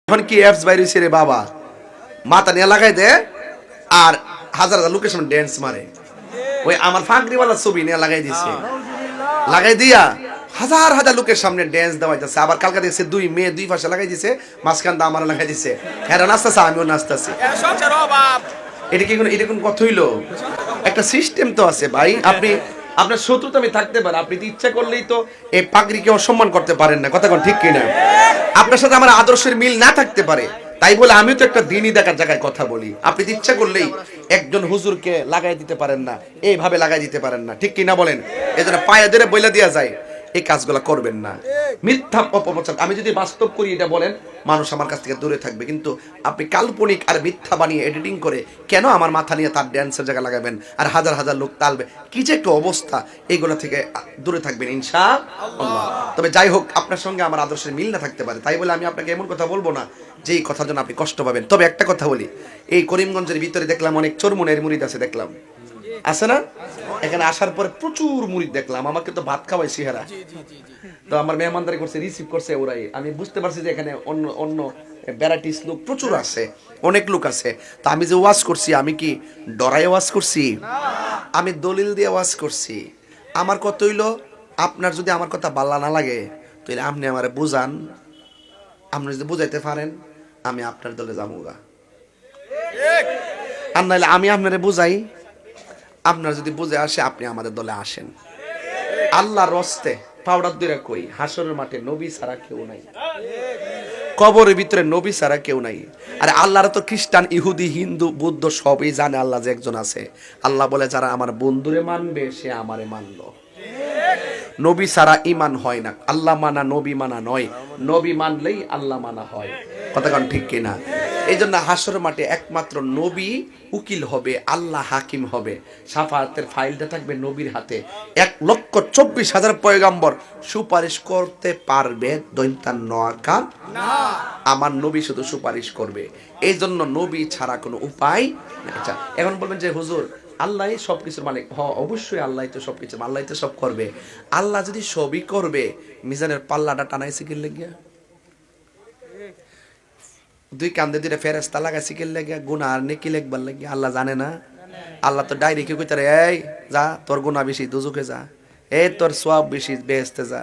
এখন কি অ্যাপস বাইরেছে রে বাবা, মাথা নিয়ে লাগাই দে আর হাজার হাজার লোকের সামনে ড্যান্স মারে। ওই আমার ফাঁকরিওয়ালা ছবি নিয়ে লাগাই দিছে, লাগাই দিয়া হাজার হাজার লোকের সামনে ড্যান্স দেওয়াইতেছে। আবার কালকা দেখছে দুই মেয়ে দুই পাশে লাগাই দিছে, মাঝখান দা আমার লাগাই দিছে। হ্যাঁ নাচতেছে, আমিও নাচতেছি। এটা কি কোনো, এটা কোন কথা হইলো? একটা সিস্টেম তো আছে ভাই। আপনি আপনার শত্রুতা আমি থাকতে পারে, আপনি ইচ্ছা করলেই তো এই পাগড়িকে অসম্মান করতে পারেন না। কথা কোন ঠিক কিনা? আপনার সাথে আমার আদর্শের মিল না থাকতে পারে, তাই বলে আমিও তো একটা দিনই দেখার জায়গায় কথা বলি। আপনি ইচ্ছা করলেই একজন হুজুরকে লাগাই দিতে পারেন না, এইভাবে লাগাই দিতে পারেন না, ঠিক কিনা বলেন? এজন্য পায়ে ধরে বইলা দেয়া যায় এই কাজগুলো করবেন না। মিথ্যা অপপ্রচার, আমি যদি বাস্তব করি এটা বলেন, মানুষ আমার কাছ থেকে দূরে থাকবে। কিন্তু আপনি কাল্পনিক আর মিথ্যা বানিয়ে এডিটিং করে কেন আমার মাথা নিয়ে তার ড্যান্সের জায়গা লাগাবেন আর হাজার হাজার লোক তালবে? কি যে একটা অবস্থা, এইগুলো থেকে দূরে থাকবেন ইনশাআল্লাহ। তবে যাই হোক, আপনার সঙ্গে আমার আদর্শের মিল না থাকতে পারে, তাই বলে আমি আপনাকে এমন কথা বলবো না যে এই কথার জন্য আপনি কষ্ট পাবেন। তবে একটা কথা বলি, এই করিমগঞ্জের ভিতরে দেখলাম অনেক চরমুনের মুরিদ আছে, দেখলাম আছে না? এখানে আসার পরে প্রচুর মুরিদ দেখলাম, আমাকে তো ভাত খাওয়াইছি হেরা। তো আমার মেহমানদারি করছে, রিসিভ করছে ওরাই। আমি বুঝতে পারছি যে এখানে অন্য অন্য ভ্যারাইটিস লোক প্রচুর আছে, অনেক লোক আছে। তো আমি যে ওয়াজ করছি, আমি কি ডরাই ওয়াজ করছি? আমি দলিল দিয়ে ওয়াজ করছি। আমার কথা হইলো, আপনার যদি আমার কথা ভালো না লাগে তাহলে আপনি আমারে বুঝান। আপনি যদি বুঝাইতে পারেন আমি আপনার দলে যাবো গা, আর নাহলে আমি আপনারে বুঝাই, আপনার যদি বুঝে আসে আপনি আমাদের দলে আসেন। আল্লাহর রস্তে পাউডার দিয়ে কই, হাসরের মাঠে নবী ছাড়া কেউ নাই, কবরের ভিতরে নবী ছাড়া কেউ নাই। আর আল্লাহর তো খ্রিস্টান, ইহুদি, হিন্দু, বৌদ্ধ সবই জানে আল্লাহ যে একজন আছে। আল্লাহ বলে যারা আমার বন্ধুরে মানবে সে আমারে মানলো। নবী ছাড়া ইমান হয় না। আল্লাহ মানা নবী মানা নয়, নবী মানলেই আল্লাহ মানা হয়। কথা কোন ঠিক কিনা? এই জন্য হাসরের মাঠে একমাত্র নবী উকিল হবে, আল্লাহ হাকিম হবে। শাফাআতের ফাইলটা থাকবে নবীর হাতে। 1,24,000 পয়গাম্বর সুপারিশ করতে পারবে দৈন্তান নয়াকার না, আমার নবী শুধু সুপারিশ করবে। এই জন্য নবী ছাড়া কোনো উপায় নাই। আচ্ছা, এখন বলবেন যে হুজুর আল্লাহ সবকিছুর মালিক। অবশ্যই আল্লাহ তো সবকিছু, আল্লাহ তো সব করবে। আল্লাহ যদি সবই করবে, মিজানের পাল্লাটা টানাইছে কি লাগিয়া? দুই কান্দে দুইটা ফেরেশতা লাগাইছে কি লাগিয়া? গুনাহ আর নেকি লিখবার লাগিয়া? আল্লাহ জানে না? আল্লাহ তো ডাইরেক্ট কইতারে, এই যা তোর গুনাহ বেশি দুজকে যা, এই তোর সওয়াব বেশি বেহেশতে যা।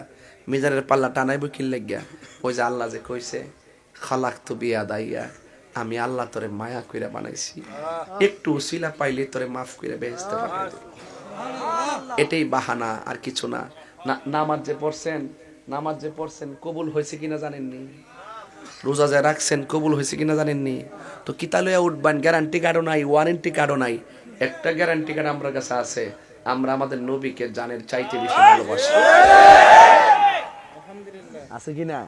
মিজানের পাল্লা টানাইবো কি লাগিয়া? ওই যে আল্লাহ যে কইছে খালাকতু বিয়াদাইয়া, আমি আল্লাহ তোরে মায়া কইরা বানাইছি, একটু উসিলা পাইলে তোরে মাফ কইরা বেহেশতে পাঠাই দেব। এটাই বাহানা, আর কিছু না। নামাজ যে পড়ছেন কবুল হয়েছে কিনা জানেননি? রোজা যে রাখছেন কবুল হয়েছে কিনা জানেননি? তো কিতা লইয়া উঠবেন? গ্যারান্টি কার্ডও নাই, ওয়ারেন্টি কার্ডও নাই। একটা গ্যারান্টি কার্ড আমার কাছে আছে, আমরা আমাদের নবীকে জানের চাইতে বেশি ভালোবাসি। আছে কিনা?